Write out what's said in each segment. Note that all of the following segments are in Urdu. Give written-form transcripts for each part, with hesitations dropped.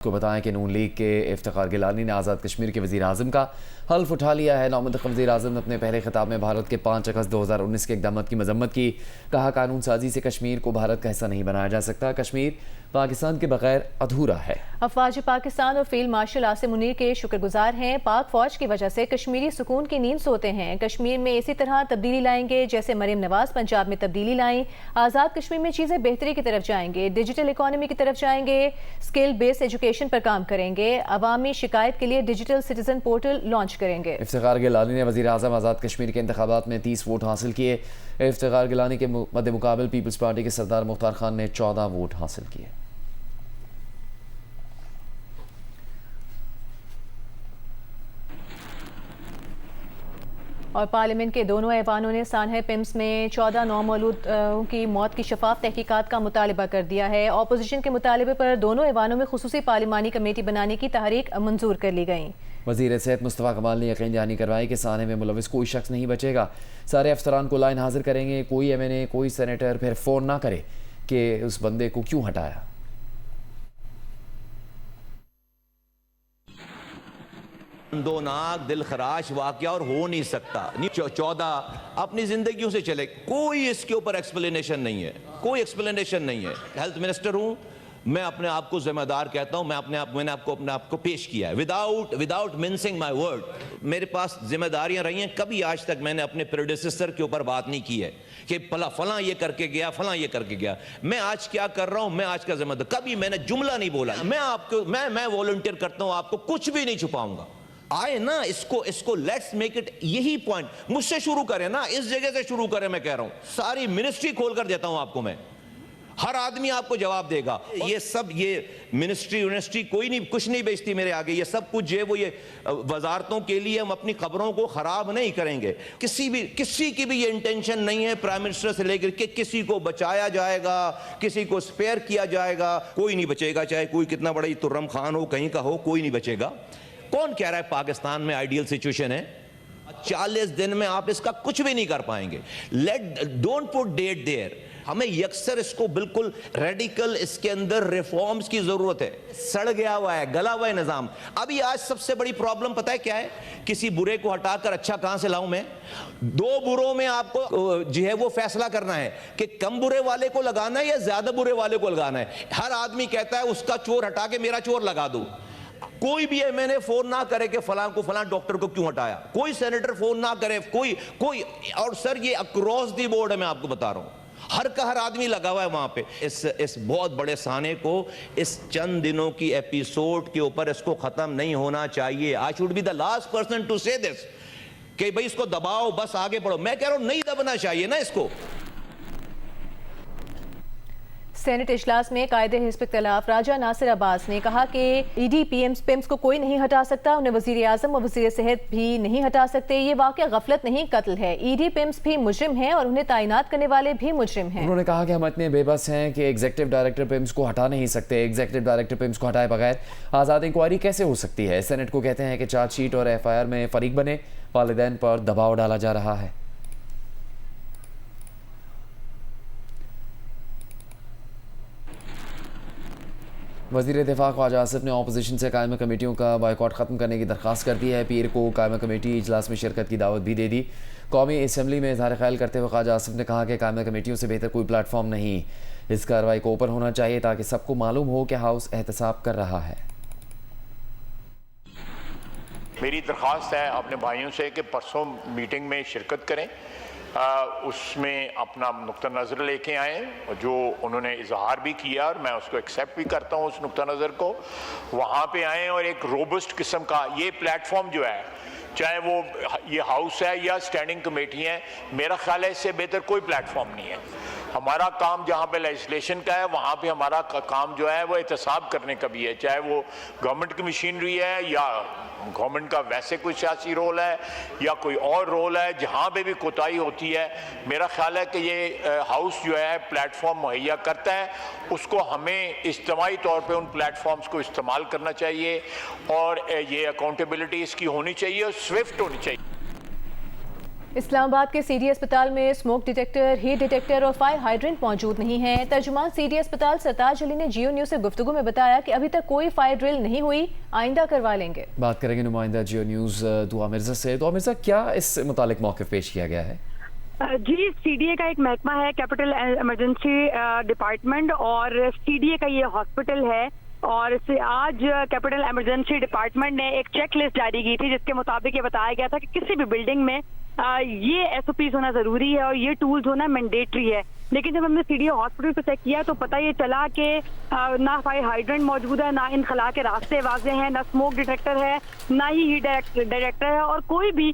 کو بتائیں کہ نون لیگ کے افتخار گیلانی نے آزاد کشمیر کے وزیر اعظم کا حلف اٹھا لیا ہے۔ نومنتخب وزیر اعظم نے اپنے پہلے خطاب میں بھارت کے 5 اگست 2019 کے اقدامات کی مذمت کی۔ کہا قانون سازی سے کشمیر کو بھارت کا حصہ نہیں بنایا جا سکتا، کشمیر پاکستان کے بغیر ادھورا ہے۔ افواج پاکستان اور فیلڈ مارشل عاصم منیر کے شکر گزار ہیں۔ پاک فوج کی وجہ سے کشمیری سکون کی نیند سوتے ہیں۔ کشمیر میں اسی طرح تبدیلی لائیں گے جیسے مریم نواز پنجاب میں تبدیلی لائیں۔ آزاد کشمیر میں چیزیں بہتری کی طرف جائیں گے، ڈیجیٹل اکانومی کی طرف جائیں گے، اسکل بیس ایجوکیشن پر کام کریں گے، عوامی شکایت کے لیے ڈیجیٹل سٹیزن پورٹل لانچ کریں گے۔ افتخار گیلانی نے وزیر اعظم آزاد کشمیر کے انتخابات میں 30 ووٹ حاصل کیے۔ افتخار گیلانی کے مد مقابل پیپلز پارٹی کے سردار مختار خان نے 14 ووٹ حاصل کیے۔ اور پارلیمنٹ کے دونوں ایوانوں نے سانحہ پیمز میں 14 نومولودوں کی موت کی شفاف تحقیقات کا مطالبہ کر دیا ہے۔ اپوزیشن کے مطالبے پر دونوں ایوانوں میں خصوصی پارلیمانی کمیٹی بنانے کی تحریک منظور کر لی گئی۔ وزیر صحت مصطفیٰ کمال نے یقین دہانی کروائی کہ سانحے میں ملوث کوئی شخص نہیں بچے گا۔ سارے افسران کو لائن حاضر کریں گے، کوئی ایم این اے کوئی سینیٹر پھر فون نہ کرے کہ اس بندے کو کیوں ہٹایا۔ اندوناک دل خراش واقعہ اور ہو نہیں سکتا۔ 14 اپنی زندگیوں سے چلے، کوئی اس کے اوپر ایکسپلینیشن نہیں ہے، کوئی ایکسپلینیشن نہیں ہے۔ ہیلتھ منسٹر ہوں میں، اپنے آپ کو ذمہ دار کہتا ہوں، میں نے اپنے آپ کو پیش کیا ہے وداؤٹ منسنگ مائی ورڈ۔ میرے پاس ذمہ داریاں رہی ہیں، کبھی آج تک میں نے اپنے پریڈیسیسر کے اوپر بات نہیں کی ہے کہ فلاں یہ کر کے گیا، فلاں یہ کر کے گیا۔ میں آج کیا کر رہا ہوں، میں آج کا ذمہ دار، کبھی میں نے جملہ نہیں بولا۔ میں والنٹیئر کرتا ہوں، آپ کو کچھ بھی نہیں چھپاؤں گا۔ آئے نا اس کو لیٹس میک اٹ، یہی پوائنٹ مجھ سے شروع کریں نا، اس جگہ سے شروع کریں۔ میں کہہ رہا ہوں ساری منسٹری کھول کر دیتا ہوں آپ کو، میں ہر آدمی آپ کو جواب دے گا۔ یہ منسٹری کوئی نہیں، کچھ نہیں بیچتی میرے آگے، یہ سب کچھ جو ہے یہ وزارتوں کے لیے، ہم اپنی خبروں کو خراب نہیں کریں گے۔ کسی کی بھی یہ انٹینشن نہیں ہے پرائم منسٹر سے لے کر کہ کسی کو بچایا جائے گا، کسی کو سپیئر کیا جائے گا۔ کوئی نہیں بچے گا، چاہے کوئی کتنا بڑا ترم خان ہو، کہیں کا ہو، کوئی نہیں بچے گا۔ کون کہہ رہا ہے پاکستان میں آئیڈیل سچویشن ہے؟ 40 دن میں آپ اس کا کچھ بھی نہیں کر پائیں گے۔ Don't put date there. ہمیں یکسر اس کو بالکل ریڈیکل، اس کے اندر ریفارمز کی ضرورت ہے۔ سڑ گیا ہوا ہے، گلا ہوا ہے نظام۔ ابھی آج سب سے بڑی پرابلم پتہ ہے کیا ہے؟ کسی برے کو ہٹا کر اچھا کہاں سے لاؤں میں؟ 2 بروں میں آپ کو جو ہے وہ فیصلہ کرنا ہے کہ کم برے والے کو لگانا ہے یا زیادہ برے والے کو لگانا ہے۔ ہر آدمی کہتا ہے اس کا چور ہٹا کے میرا چور لگا دو۔ کوئی بھی ایم این اے فون نہ کرے کہ فلاں ڈاکٹر کو کیوں ہٹایا، کوئی سینیٹر فون نہ کرے، کوئی اور سر یہ اکراس دی بورڈ ہے، میں آپ کو بتا رہا ہوں، ہر آدمی لگا ہوا ہے وہاں پہ۔ اس بہت بڑے سانے کو اس چند دنوں کی ایپیسوڈ کے اوپر اس کو ختم نہیں ہونا چاہیے۔ I should be the last person to say this کہ بھئی اس کو دباؤ، بس آگے بڑھو۔ میں کہہ رہا ہوں نہیں دبنا چاہیے نا اس کو۔ سینٹ اجلاس میں قائد حزب اختلاف راجہ ناصر عباس نے کہا کہ ای ڈی پیمز کو کوئی نہیں ہٹا سکتا، انہیں وزیر اعظم اور وزیر صحت بھی نہیں ہٹا سکتے۔ یہ واقعہ غفلت نہیں، قتل ہے۔ ای ڈی پیمز بھی مجرم ہیں اور انہیں تعینات کرنے والے بھی مجرم ہیں۔ انہوں نے کہا کہ ہم اتنے بے بس ہیں کہ ایگزیکٹو ڈائریکٹر پیمز کو ہٹا نہیں سکتے۔ ایگزیکٹو ڈائریکٹر پیمز کو ہٹائے بغیر آزاد انکوائری کیسے ہو سکتی ہے؟ سینٹ کو کہتے ہیں کہ چارج شیٹ اور ایف آئی آر میں فریق بنے، والدین پر دباؤ ڈالا جا رہا ہے۔ وزیر دفاع خواجہ آصف نے اپوزیشن سے قائمہ کمیٹیوں کا بائیکاٹ ختم کرنے کی درخواست کر دی ہے۔ پیر کو قائمہ کمیٹی اجلاس میں شرکت کی دعوت بھی دے دی۔ قومی اسمبلی میں اظہار خیال کرتے ہوئے خواجہ آصف نے کہا کہ قائمہ کمیٹیوں سے بہتر کوئی پلیٹ فارم نہیں، اس کارروائی کو اوپن ہونا چاہیے تاکہ سب کو معلوم ہو کہ ہاؤس احتساب کر رہا ہے۔ میری درخواست ہے اپنے بھائیوں سے کہ پرسوں میٹنگ میں شرکت کریں، اس میں اپنا نقطہ نظر لے کے آئیں، جو انہوں نے اظہار بھی کیا اور میں اس کو ایکسیپٹ بھی کرتا ہوں اس نقطہ نظر کو۔ وہاں پہ آئیں اور ایک روبسٹ قسم کا یہ پلیٹ فارم جو ہے، چاہے وہ یہ ہاؤس ہے یا اسٹینڈنگ کمیٹی ہیں، میرا خیال ہے اس سے بہتر کوئی پلیٹ فارم نہیں ہے۔ ہمارا کام جہاں پہ لیجسلیشن کا ہے، وہاں پہ ہمارا کام جو ہے وہ احتساب کرنے کا بھی ہے، چاہے وہ گورنمنٹ کی مشینری ہے یا گورنمنٹ کا ویسے کوئی سیاسی رول ہے یا کوئی اور رول ہے۔ جہاں پہ بھی کوتاہی ہوتی ہے، میرا خیال ہے کہ یہ ہاؤس جو ہے پلیٹ فارم مہیا کرتا ہے، اس کو ہمیں اجتماعی طور پہ ان پلیٹ فارمز کو استعمال کرنا چاہیے اور یہ اکاؤنٹیبلٹی اس کی ہونی چاہیے اور سوئفٹ ہونی چاہیے۔ اسلام آباد کے سی ڈی اسپتال میں اسموک ڈیٹیکٹر، ہیٹ ڈیٹیکٹر اور فائر ہائیڈرنٹ موجود نہیں ہیں۔ ترجمان سی ڈی اسپتال سرتاج علی نے جیو نیوز سے گفتگو میں بتایا کہ ابھی تک کوئی فائر ڈرل نہیں ہوئی، آئندہ کروا لیں گے۔ بات کریں گے نمائندہ جیو نیوز دعا مرزا سے۔ دعا مرزا، کیا اس متعلق موقف پیش کیا گیا ہے؟ جی، سی ڈی اے کا ایک محکمہ ہے کیپٹل ایمرجنسی ڈپارٹمنٹ، اور سی ڈی اے کا یہ ہاسپٹل ہے، اور آج کیپٹل ایمرجنسی ڈپارٹمنٹ نے ایک چیک لسٹ جاری کی تھی جس کے مطابق یہ بتایا گیا تھا کہ کسی بھی بلڈنگ میں یہ ایس او پیز ہونا ضروری ہے اور یہ ٹولز ہونا مینڈیٹری ہے۔ لیکن جب ہم نے سی ڈی اے ہاسپٹل کو چیک کیا تو پتہ یہ چلا کہ نہ فائر ہائیڈرنٹ موجود ہے، نہ انخلا کے راستے واضح ہیں، نہ اسموک ڈیٹیکٹر ہے، نہ ہی ہیٹ ڈیٹیکٹر ہے، اور کوئی بھی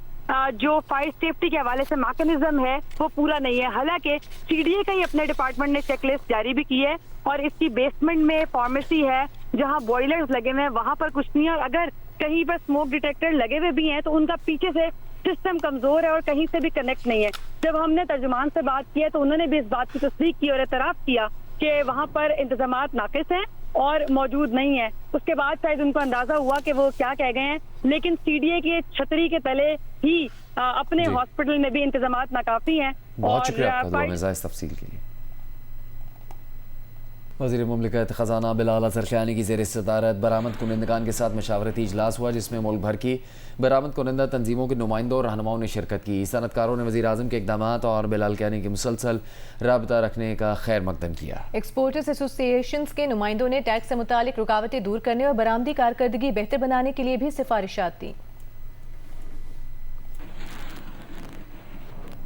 جو فائر سیفٹی کے حوالے سے میکانزم ہے وہ پورا نہیں ہے۔ حالانکہ سی ڈی اے کا ہی اپنے ڈپارٹمنٹ نے چیک لسٹ جاری بھی کی ہے، اور اس کی بیسمنٹ میں فارمیسی ہے جہاں بوائلرز لگے ہوئے ہیں، وہاں پر کچھ نہیں ہے، اور اگر کہیں پر اسموک ڈیٹیکٹر لگے ہوئے بھی ہیں تو ان کا پیچھے سے سسٹم کمزور ہے اور کہیں سے بھی کنیکٹ نہیں ہے۔ جب ہم نے ترجمان سے بات کی تو انہوں نے بھی اس بات کی تصدیق کی اور اعتراف کیا کہ وہاں پر انتظامات ناقص ہیں اور موجود نہیں ہے۔ اس کے بعد شاید ان کو اندازہ ہوا کہ وہ کیا کہہ گئے ہیں، لیکن سی ڈی اے کی چھتری کے تلے ہی اپنے ہاسپٹل میں بھی انتظامات ناکافی ہیں۔ بہت شکریہ آپ کا دعا مرزا اس تفصیل کے لیے۔ وزیر مملکت خزانہ بلال اظہر شاہانی کی زیر صدارت برآمد کنندگان کے ساتھ مشاورتی اجلاس ہوا، جس میں ملک بھر کی برآمد کنندہ تنظیموں کے نمائندوں اور رہنماؤں نے شرکت کی۔ صنعت کاروں نے وزیر اعظم کے اقدامات اور بلال کیانی کے مسلسل رابطہ رکھنے کا خیر مقدم کیا۔ ایکسپورٹرز ایسوسی ایشنز کے نمائندوں نے ٹیکس سے متعلق رکاوٹیں دور کرنے اور برآمدی کارکردگی بہتر بنانے کے لیے بھی سفارشات دیں۔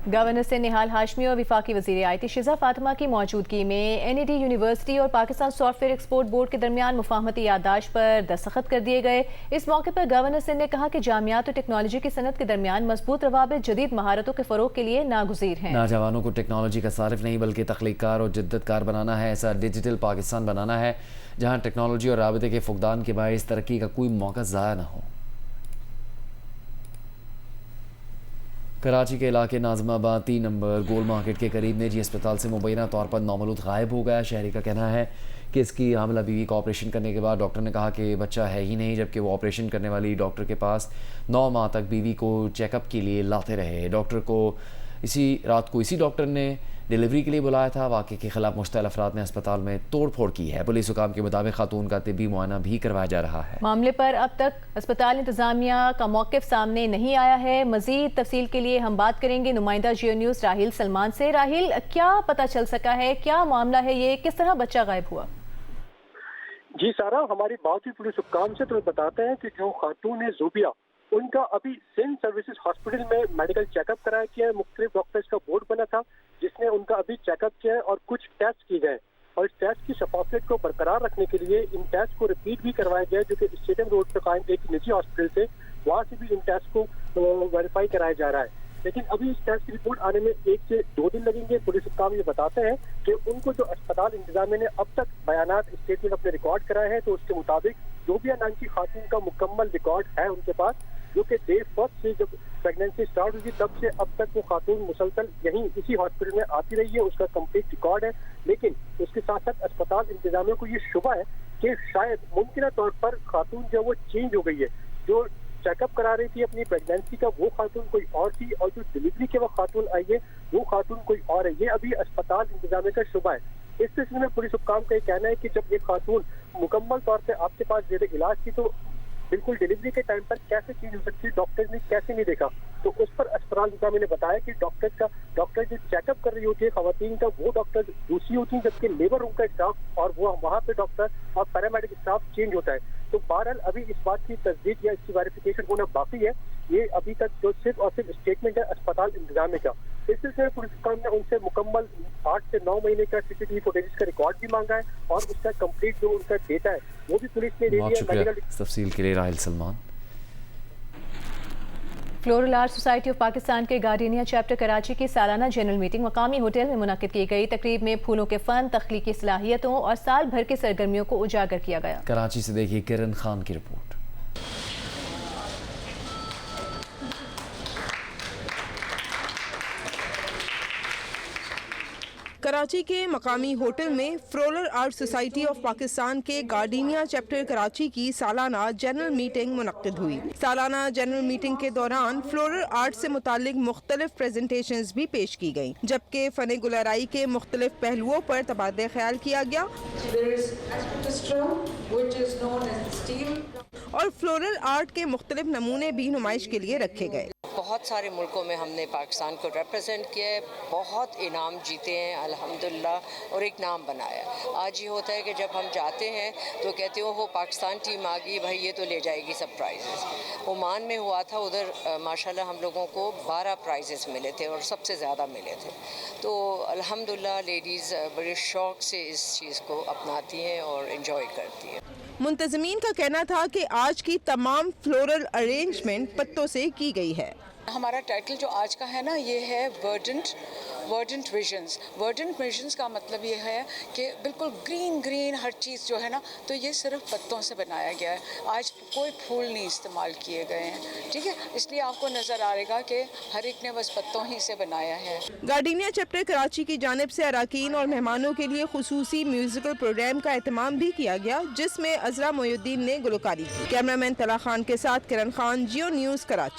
گورنر سے نہال ہاشمی اور وفاقی وزیر آئی ٹی شیزہ فاطمہ کی موجودگی میں این ای ڈی یونیورسٹی اور Pakistan soft where export board کے درمیان مفاہمتی یادداشت پر دستخط کر دیے گئے۔ اس موقع پر گورنر سندھ نے کہا کہ جامعات اور ٹیکنالوجی کی صنعت کے درمیان مضبوط روابط جدید مہارتوں کے فروغ کے لیے ناگزیر ہیں۔ نوجوانوں کو ٹیکنالوجی کا صارف نہیں بلکہ تخلیق کار اور جدت کار بنانا ہے۔ ایسا ڈیجیٹل پاکستان بنانا ہے جہاں ٹیکنالوجی اور رابطے کے فقدان کے باعث ترقی کا کوئی موقع ضائع نہ ہو۔ کراچی کے علاقے ناظم آباد 3 نمبر گول مارکیٹ کے قریب نجی اسپتال سے مبینہ طور پر نومولود غائب ہو گیا۔ شہری کا کہنا ہے کہ اس کی حاملہ بیوی کا آپریشن کرنے کے بعد ڈاکٹر نے کہا کہ بچہ ہے ہی نہیں، جبکہ وہ آپریشن کرنے والی ڈاکٹر کے پاس 9 ماہ تک بیوی کو چیک اپ کے لیے لاتے رہے۔ ڈاکٹر کو اسی ڈاکٹر نے ڈیلیوری کے لیے بلایا تھا۔ واقعے کے خلاف مشتعل افراد نے اسپتال میں توڑ پھوڑ کی ہے۔ پولیس حکام کے مطابق خاتون کا طبی معائنہ بھی کروایا جا رہا ہے۔ معاملے پر اب تک اسپتال انتظامیہ کا موقف سامنے نہیں آیا ہے۔ مزید تفصیل کے لیے ہم بات کریں گے نمائندہ جیو نیوز راہیل سلمان سے۔ راہیل، کیا پتہ چل سکا ہے، کیا معاملہ ہے، یہ کس طرح بچہ غائب ہوا؟ جی سارا، ہماری بات ہوئی پولیس حکام سے تو بتاتے ہیں کہ جو خاتون ہے زوبیہ، ان کا ابھی سندھ سروسز ہاسپٹل میں میڈیکل چیک اپ کرایا گیا ہے۔ مختلف ڈاکٹرز کا بورڈ بنا تھا جس نے ان کا ابھی چیک اپ کیا ہے اور کچھ ٹیسٹ کیے گئے، اور اس ٹیسٹ کی شفافیت کو برقرار رکھنے کے لیے ان ٹیسٹ کو ریپیٹ بھی کروایا گیا جو کہ اسٹیڈیم روڈ پہ قائم ایک نجی ہاسپٹل سے، وہاں سے بھی ان ٹیسٹ کو ویریفائی کرایا جا رہا ہے۔ لیکن ابھی اس ٹیسٹ کی رپورٹ آنے میں 1 سے 2 دن لگیں گے۔ پولیس حکام یہ بتاتے ہیں کہ ان کو جو اسپتال انتظامیہ نے اب تک بیانات اسٹیٹمنٹ اپنے ریکارڈ کرائے ہیں تو اس کے مطابق زوبیہ نام کی خاتون کا مکمل ریکارڈ ہے ان کے پاس، جو کہ ڈے فرسٹ سے جب پریگنینسی سٹارٹ ہوئی تب سے اب تک وہ خاتون مسلسل یہیں اسی ہاسپٹل میں آتی رہی ہے، اس کا کمپلیٹ ریکارڈ ہے۔ لیکن اس کے ساتھ ساتھ اسپتال انتظامیہ کو یہ شبہ ہے کہ شاید ممکنہ طور پر خاتون جو وہ چینج ہو گئی ہے، جو چیک اپ کرا رہی تھی اپنی پریگنینسی کا وہ خاتون کوئی اور تھی، اور جو ڈلیوری کے وقت خاتون آئی ہے وہ خاتون کوئی اور ہے۔ یہ ابھی اسپتال انتظامیہ کا شبہ ہے۔ اس سلسلے میں پولیس حکام کا یہ کہنا ہے کہ جب ایک خاتون مکمل طور پہ آپ کے پاس زیر علاج تھی تو بالکل ڈلیوری کے ٹائم پر کیسے چینج ہو سکتی ہے، ڈاکٹر نے کیسے نہیں دیکھا، تو اس پر اسپتال انتظامیہ نے بتایا کہ ڈاکٹر جو چیک اپ کر رہی ہوتی ہے خواتین کا، وہ ڈاکٹر دوسری ہوتی ہیں، جبکہ لیبر روم کا اسٹاف اور وہ وہاں پہ ڈاکٹر اور پیرامیڈک اسٹاف چینج ہوتا ہے۔ تو بہرحال ابھی اس بات کی تصدیق یا اس کی ویریفیکیشن ہونا باقی ہے۔ یہ ابھی تک جو صرف اور صرف اسٹیٹمنٹ ہے اسپتال انتظامیہ کا۔ اس سلسلے میں پولیس حکام نے ان سے مکمل 8 سے 9 مہینے کا سی سی ٹی وی فوٹیج کا ریکارڈ بھی مانگا ہے، اور اس کا کمپلیٹ جو ان کا ڈیٹا ہے وہ بھی پولیس نے دے بہت دیا شکریہ ہے۔ تفصیل کے لیے Raheel Salman. Floral art society of Pakistan کے گارڈینیا چیپٹر کراچی کی سالانہ جنرل میٹنگ مقامی ہوٹل میں منعقد کی گئی۔ تقریب میں پھولوں کے فن، تخلیقی صلاحیتوں اور سال بھر کی سرگرمیوں کو اجاگر کیا گیا۔ کراچی سے دیکھیے کرن خان کی رپورٹ۔ کراچی کے مقامی ہوٹل میں floral art society of Pakistan کے گارڈینیا چیپٹر کراچی کی سالانہ جنرل میٹنگ منعقد ہوئی۔ سالانہ جنرل میٹنگ کے دوران فلورل آرٹ سے متعلق مختلف پریزنٹیشنز بھی پیش کی گئیں، جبکہ فن گلرائی کے مختلف پہلوؤں پر تبادلہ خیال کیا گیا اور فلورل آرٹ کے مختلف نمونے بھی نمائش کے لیے رکھے گئے۔ بہت سارے ملکوں میں ہم نے پاکستان کو ریپرزینٹ کیا ہے، بہت انعام جیتے ہیں الحمدللہ، اور ایک نام بنایا۔ آج یہ ہوتا ہے کہ جب ہم جاتے ہیں تو کہتے ہو پاکستان ٹیم آ گئی، بھائی یہ تو لے جائے گی سب پرائزز۔ عمان میں ہوا تھا، ادھر ماشاءاللہ ہم لوگوں کو 12 پرائزز ملے تھے اور سب سے زیادہ ملے تھے۔ تو الحمدللہ لیڈیز بڑے شوق سے اس چیز کو اپناتی ہیں اور انجوائے کرتی ہیں۔ منتظمین کا کہنا تھا کہ آج کی تمام فلورل ارینجمنٹ پتوں سے کی گئی ہے۔ ہمارا ٹائٹل جو آج کا ہے نا، یہ ہے ورڈنٹ ویژنز۔ ورڈنٹ ویژنز کا مطلب یہ ہے کہ بالکل گرین ہر چیز جو ہے نا، تو یہ صرف پتوں سے بنایا گیا ہے۔ آج کوئی پھول نہیں استعمال کیے گئے ہیں، ٹھیک ہے، اس لیے آپ کو نظر آئے گا کہ ہر ایک نے بس پتوں ہی سے بنایا ہے۔ گارڈینیا چیپٹر کراچی کی جانب سے اراکین اور مہمانوں کے لیے خصوصی میوزیکل پروگرام کا اہتمام بھی کیا گیا، جس میں عذرا محی الدین نے گلوکاری کی۔ کیمرہ مین طلحہ خان کے ساتھ کرن خان، جیو نیوز کراچی۔